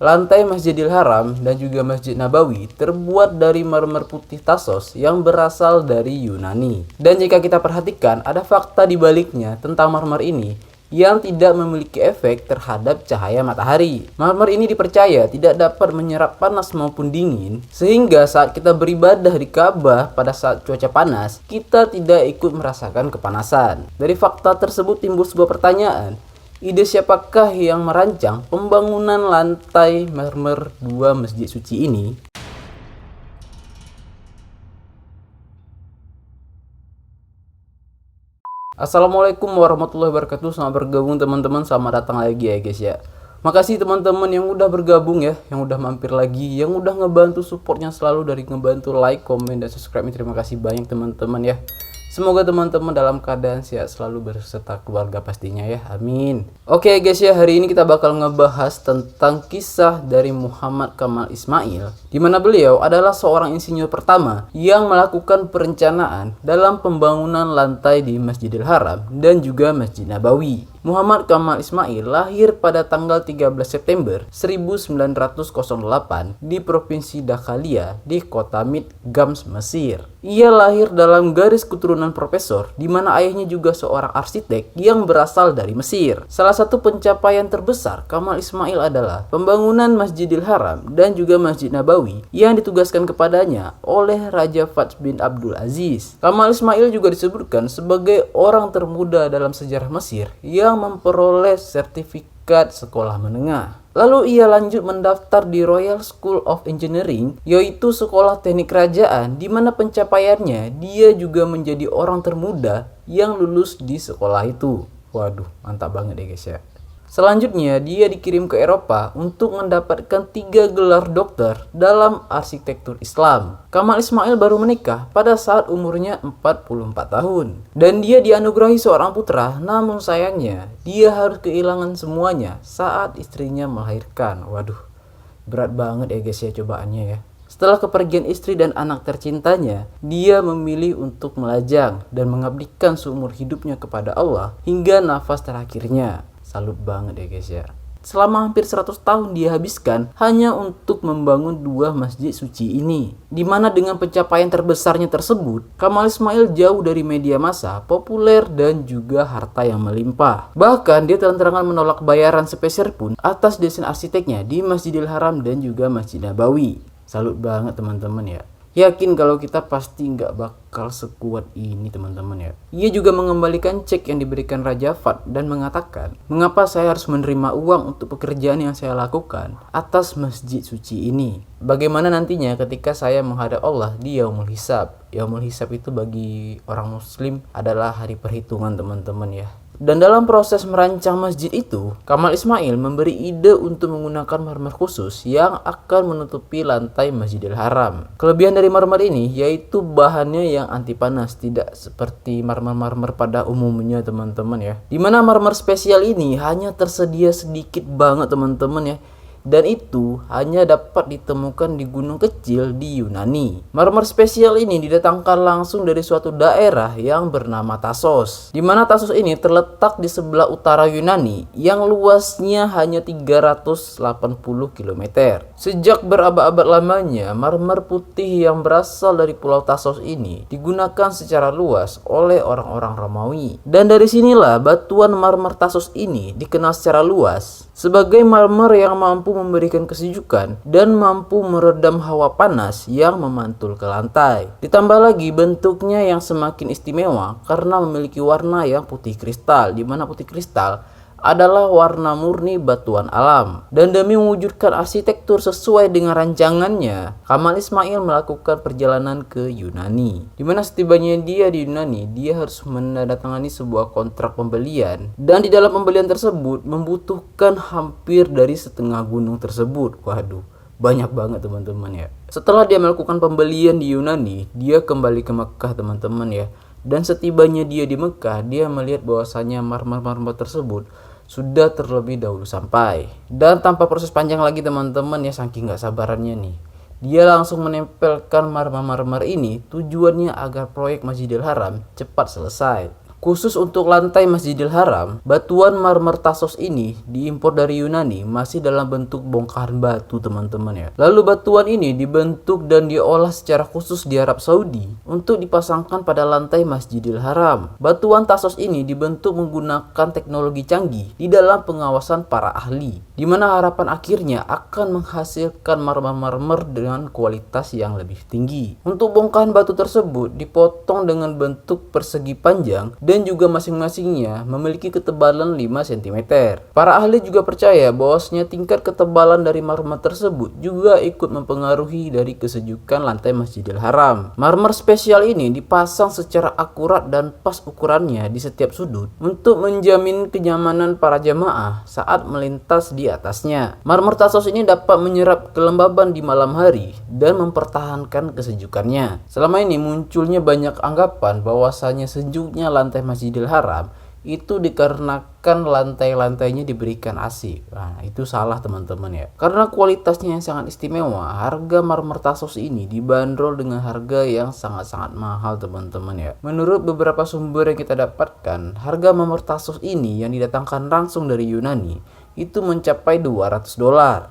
Lantai Masjidil Haram dan juga Masjid Nabawi terbuat dari marmer putih Tassos yang berasal dari Yunani. Dan jika kita perhatikan, ada fakta di baliknya tentang marmer ini yang tidak memiliki efek terhadap cahaya matahari. Marmer ini dipercaya tidak dapat menyerap panas maupun dingin, sehingga saat kita beribadah di Ka'bah pada saat cuaca panas, kita tidak ikut merasakan kepanasan. Dari fakta tersebut timbul sebuah pertanyaan. Ide siapakah yang merancang pembangunan lantai marmer 2 masjid suci ini? Assalamualaikum warahmatullahi wabarakatuh. Selamat bergabung teman-teman. Selamat datang lagi ya guys ya. Makasih teman-teman yang udah bergabung ya, yang udah mampir lagi, yang udah ngebantu supportnya selalu dari ngebantu like, komen, dan subscribe. Terima kasih banyak teman-teman ya. Semoga teman-teman dalam keadaan sehat selalu berserta keluarga pastinya ya, amin. Oke guys ya, hari ini kita bakal ngebahas tentang kisah dari Muhammad Kamal Ismail, di mana beliau adalah seorang insinyur pertama yang melakukan perencanaan dalam pembangunan lantai di Masjidil Haram dan juga Masjid Nabawi. Muhammad Kamal Ismail lahir pada tanggal 13 September 1908 di Provinsi Dakalia di kota Mid Gams, Mesir. Ia lahir dalam garis keturunan profesor, di mana ayahnya juga seorang arsitek yang berasal dari Mesir. Salah satu pencapaian terbesar Kamal Ismail adalah pembangunan Masjidil Haram dan juga Masjid Nabawi yang ditugaskan kepadanya oleh Raja Fahd bin Abdul Aziz. Kamal Ismail juga disebutkan sebagai orang termuda dalam sejarah Mesir yang memperoleh sertifikat sekolah menengah. Lalu ia lanjut mendaftar di Royal School of Engineering, yaitu sekolah teknik kerajaan, di mana pencapaiannya dia juga menjadi orang termuda yang lulus di sekolah itu. Waduh, mantap banget ya guys ya. Selanjutnya, dia dikirim ke Eropa untuk mendapatkan 3 gelar dokter dalam arsitektur Islam. Kamal Ismail baru menikah pada saat umurnya 44 tahun. Dan dia dianugerahi seorang putra, namun sayangnya dia harus kehilangan semuanya saat istrinya melahirkan. Waduh, berat banget ya guys ya cobaannya ya. Setelah kepergian istri dan anak tercintanya, dia memilih untuk melajang dan mengabdikan seumur hidupnya kepada Allah hingga nafas terakhirnya. Salut banget ya guys ya. Selama hampir 100 tahun dia habiskan hanya untuk membangun 2 masjid suci ini. Dimana dengan pencapaian terbesarnya tersebut, Kamal Ismail jauh dari media massa, populer, dan juga harta yang melimpah. Bahkan dia terang-terangan menolak bayaran sepeser pun atas desain arsiteknya di Masjidil Haram dan juga Masjid Nabawi. Salut banget teman-teman ya. Yakin kalau kita pasti nggak bakal sekuat ini teman-teman ya. Ia juga mengembalikan cek yang diberikan Raja Fahd dan mengatakan, mengapa saya harus menerima uang untuk pekerjaan yang saya lakukan atas masjid suci ini? Bagaimana nantinya ketika saya menghadap Allah di Yaumul Hisab? Yaumul Hisab itu bagi orang muslim adalah hari perhitungan teman-teman ya. Dan dalam proses merancang masjid itu, Kamal Ismail memberi ide untuk menggunakan marmer khusus yang akan menutupi lantai Masjidil Haram. Kelebihan dari marmer ini yaitu bahannya yang anti panas, tidak seperti marmer-marmer pada umumnya teman-teman ya. Dimana marmer spesial ini hanya tersedia sedikit banget teman-teman ya. Dan itu hanya dapat ditemukan di gunung kecil di Yunani. Marmer spesial ini didatangkan langsung dari suatu daerah yang bernama Tassos. Di mana Tassos ini terletak di sebelah utara Yunani yang luasnya hanya 380 km. Sejak berabad-abad lamanya, marmer putih yang berasal dari pulau Tassos ini digunakan secara luas oleh orang-orang Romawi. Dan dari sinilah batuan marmer Tassos ini dikenal secara luas sebagai marmer yang mampu memberikan kesejukan dan mampu meredam hawa panas yang memantul ke lantai. Ditambah lagi bentuknya yang semakin istimewa karena memiliki warna yang putih kristal, di mana putih kristal adalah warna murni batuan alam. Dan demi mewujudkan arsitektur sesuai dengan rancangannya, Kamal Ismail melakukan perjalanan ke Yunani. Dimana setibanya dia di Yunani, dia harus menandatangani sebuah kontrak pembelian. Dan di dalam pembelian tersebut membutuhkan hampir dari setengah gunung tersebut. Waduh, banyak banget teman-teman ya. Setelah dia melakukan pembelian di Yunani, dia kembali ke Mekah teman-teman ya. Dan setibanya dia di Mekah, dia melihat bahwasanya marmer-marmer tersebut sudah terlebih dahulu sampai. Dan tanpa proses panjang lagi teman-teman ya, saking gak sabarannya nih, dia langsung menempelkan marmer-marmer ini, tujuannya agar proyek Masjidil Haram cepat selesai. Khusus untuk lantai Masjidil Haram, batuan marmer Tassos ini diimpor dari Yunani masih dalam bentuk bongkahan batu teman-teman ya. Lalu batuan ini dibentuk dan diolah secara khusus di Arab Saudi untuk dipasangkan pada lantai Masjidil Haram. Batuan Tassos ini dibentuk menggunakan teknologi canggih di dalam pengawasan para ahli, di mana harapan akhirnya akan menghasilkan marmer-marmer dengan kualitas yang lebih tinggi. Untuk bongkahan batu tersebut dipotong dengan bentuk persegi panjang dan juga masing-masingnya memiliki ketebalan 5 cm. Para ahli juga percaya bahwasanya tingkat ketebalan dari marmer tersebut juga ikut mempengaruhi dari kesejukan lantai Masjidil Haram. Marmer spesial ini dipasang secara akurat dan pas ukurannya di setiap sudut untuk menjamin kenyamanan para jamaah saat melintas di atasnya. Marmer Tassos ini dapat menyerap kelembaban di malam hari dan mempertahankan kesejukannya. Selama ini munculnya banyak anggapan bahwasanya sejuknya lantai Masjidil Haram itu dikarenakan lantai-lantainya diberikan AC. Nah, itu salah teman-teman ya. Karena kualitasnya yang sangat istimewa, harga marmer Tassos ini dibanderol dengan harga yang sangat-sangat mahal teman-teman ya. Menurut beberapa sumber yang kita dapatkan, harga marmer Tassos ini yang didatangkan langsung dari Yunani itu mencapai $200.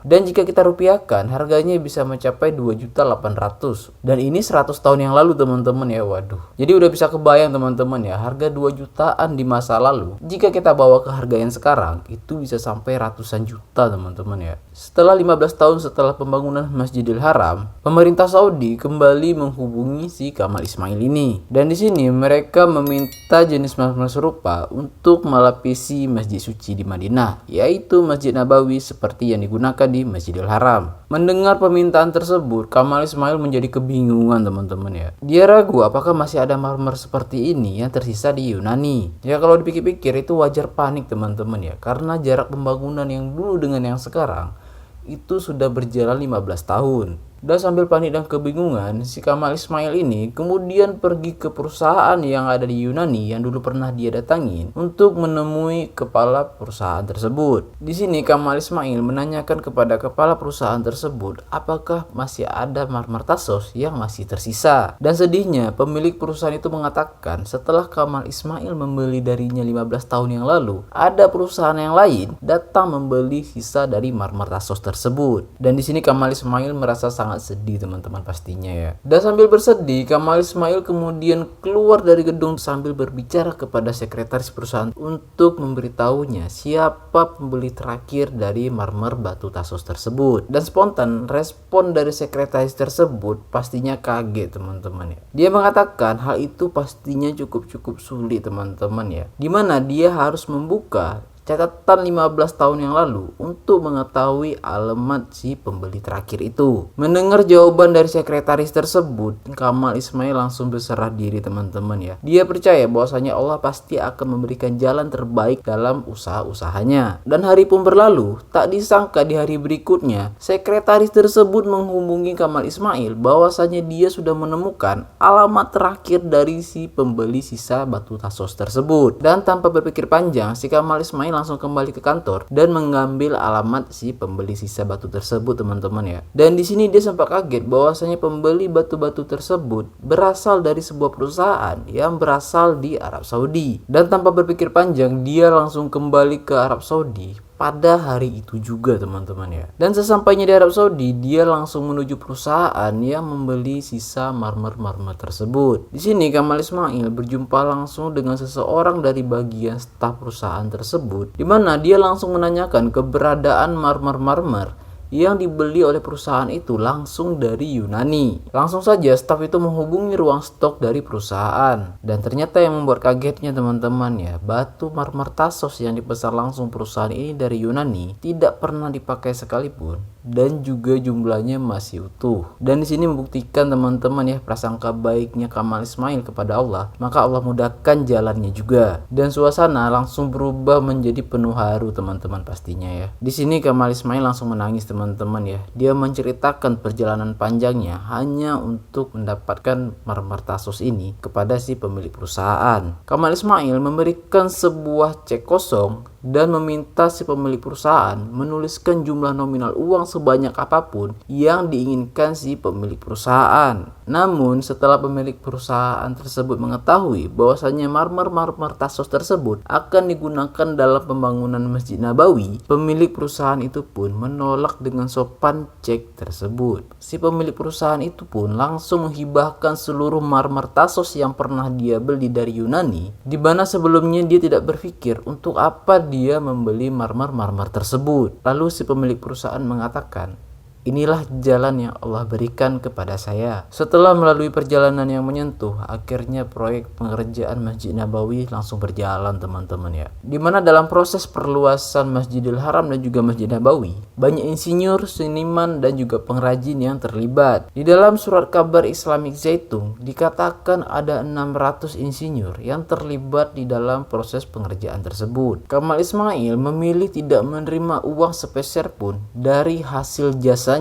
Dan jika kita rupiahkan, harganya bisa mencapai 2.800.000. Dan ini 100 tahun yang lalu teman-teman ya. Waduh. Jadi udah bisa kebayang teman-teman ya, harga 2 jutaan di masa lalu. Jika kita bawa ke harga yang sekarang, itu bisa sampai ratusan juta teman-teman ya. Setelah 15 tahun setelah pembangunan Masjidil Haram, pemerintah Saudi kembali menghubungi si Kamal Ismail ini. Dan di sini mereka meminta jenis marmer serupa untuk melapisi Masjid Suci di Madinah, yaitu Masjid Nabawi seperti yang digunakan di Masjidil Haram. Mendengar permintaan tersebut, Kamal Ismail menjadi kebingungan teman-teman ya. Dia ragu apakah masih ada marmer seperti ini yang tersisa di Yunani. Ya kalau dipikir-pikir itu wajar panik teman-teman ya, karena jarak pembangunan yang dulu dengan yang sekarang itu sudah berjalan 15 tahun. Dan sambil panik dan kebingungan, si Kamal Ismail ini kemudian pergi ke perusahaan yang ada di Yunani yang dulu pernah dia datangin untuk menemui kepala perusahaan tersebut. Di sini Kamal Ismail menanyakan kepada kepala perusahaan tersebut apakah masih ada marmer Tassos yang masih tersisa. Dan sedihnya pemilik perusahaan itu mengatakan setelah Kamal Ismail membeli darinya 15 tahun yang lalu, ada perusahaan yang lain datang membeli sisa dari marmer Tassos tersebut. Dan di sini Kamal Ismail merasa sangat sedih teman-teman pastinya ya. Dan sambil bersedih, Kamal Ismail kemudian keluar dari gedung sambil berbicara kepada sekretaris perusahaan untuk memberitahunya siapa pembeli terakhir dari marmer batu Tassos tersebut. Dan spontan respon dari sekretaris tersebut pastinya kaget teman-teman ya. Dia mengatakan hal itu pastinya cukup sulit teman-teman ya, dimana dia harus membuka catatan 15 tahun yang lalu untuk mengetahui alamat si pembeli terakhir itu. Mendengar jawaban dari sekretaris tersebut, Kamal Ismail langsung berserah diri teman-teman ya. Dia percaya bahwasanya Allah pasti akan memberikan jalan terbaik dalam usaha-usahanya. Dan hari pun berlalu, tak disangka di hari berikutnya, sekretaris tersebut menghubungi Kamal Ismail bahwasanya dia sudah menemukan alamat terakhir dari si pembeli sisa batu Tassos tersebut. Dan tanpa berpikir panjang, si Kamal Ismail langsung kembali ke kantor dan mengambil alamat si pembeli sisa batu tersebut teman-teman ya. Dan di sini dia sempat kaget bahwasanya pembeli batu-batu tersebut berasal dari sebuah perusahaan yang berasal di Arab Saudi. Dan tanpa berpikir panjang, dia langsung kembali ke Arab Saudi pada hari itu juga teman-teman ya. Dan sesampainya di Arab Saudi, dia langsung menuju perusahaan yang membeli sisa marmer-marmer tersebut. Di sini Kamal Ismail berjumpa langsung dengan seseorang dari bagian staf perusahaan tersebut, di mana dia langsung menanyakan keberadaan marmer-marmer yang dibeli oleh perusahaan itu langsung dari Yunani. Langsung saja staf itu menghubungi ruang stok dari perusahaan. Dan ternyata yang membuat kagetnya teman-teman ya, batu marmer Tassos yang dipesan langsung perusahaan ini dari Yunani tidak pernah dipakai sekalipun, dan juga jumlahnya masih utuh. Dan di sini membuktikan teman-teman ya, prasangka baiknya Kamal Ismail kepada Allah, maka Allah mudahkan jalannya juga. Dan suasana langsung berubah menjadi penuh haru teman-teman pastinya ya. Di sini Kamal Ismail langsung menangis teman-teman ya. Dia menceritakan perjalanan panjangnya hanya untuk mendapatkan marmer Tassos ini kepada si pemilik perusahaan. Kamal Ismail memberikan sebuah cek kosong dan meminta si pemilik perusahaan menuliskan jumlah nominal uang sebanyak apapun yang diinginkan si pemilik perusahaan. Namun setelah pemilik perusahaan tersebut mengetahui bahwasanya marmer Tassos tersebut akan digunakan dalam pembangunan Masjid Nabawi, pemilik perusahaan itu pun menolak dengan sopan cek tersebut. Si pemilik perusahaan itu pun langsung menghibahkan seluruh marmer Tassos yang pernah dia beli dari Yunani, di mana sebelumnya dia tidak berpikir untuk apa dia membeli marmer tersebut. Lalu si pemilik perusahaan mengatakan, "Inilah jalan yang Allah berikan kepada saya." Setelah melalui perjalanan yang menyentuh, akhirnya proyek pengerjaan Masjid Nabawi langsung berjalan teman-teman ya. Dimana dalam proses perluasan Masjidil Haram dan juga Masjid Nabawi, banyak insinyur, seniman, dan juga pengrajin yang terlibat. Di dalam surat kabar Islamic Zaitun dikatakan ada 600 insinyur yang terlibat di dalam proses pengerjaan tersebut. Kamal Ismail memilih tidak menerima uang sepeser pun dari hasil jasa,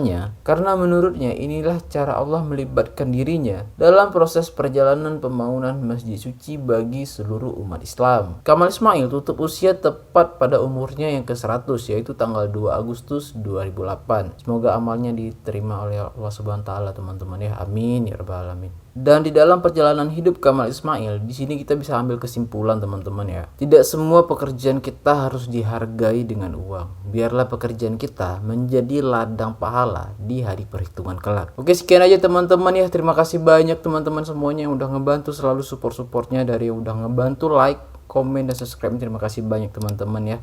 karena menurutnya inilah cara Allah melibatkan dirinya dalam proses perjalanan pembangunan masjid suci bagi seluruh umat Islam. Kamal Ismail tutup usia tepat pada umurnya yang ke-100, yaitu tanggal 2 Agustus 2008. Semoga amalnya diterima oleh Allah Subhanahu wa taala teman-teman ya. Amin ya rabbal alamin. Dan di dalam perjalanan hidup Kamal Ismail, di sini kita bisa ambil kesimpulan teman-teman ya. Tidak semua pekerjaan kita harus dihargai dengan uang. Biarlah pekerjaan kita menjadi ladang pahala di hari perhitungan kelak. Oke, sekian aja teman-teman ya. Terima kasih banyak teman-teman semuanya yang udah ngebantu, selalu support-supportnya, dari yang udah ngebantu like, komen, dan subscribe. Terima kasih banyak teman-teman ya.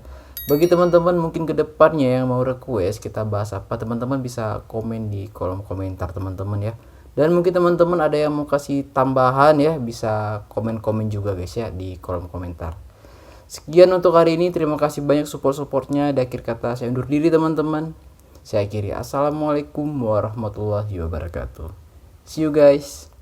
Bagi teman-teman mungkin kedepannya yang mau request kita bahas apa, teman-teman bisa komen di kolom komentar teman-teman ya. Dan mungkin teman-teman ada yang mau kasih tambahan ya, bisa komen-komen juga guys ya di kolom komentar. Sekian untuk hari ini, terima kasih banyak support-supportnya. Di akhir kata saya undur diri teman-teman. Saya akhiri, assalamualaikum warahmatullahi wabarakatuh. See you guys.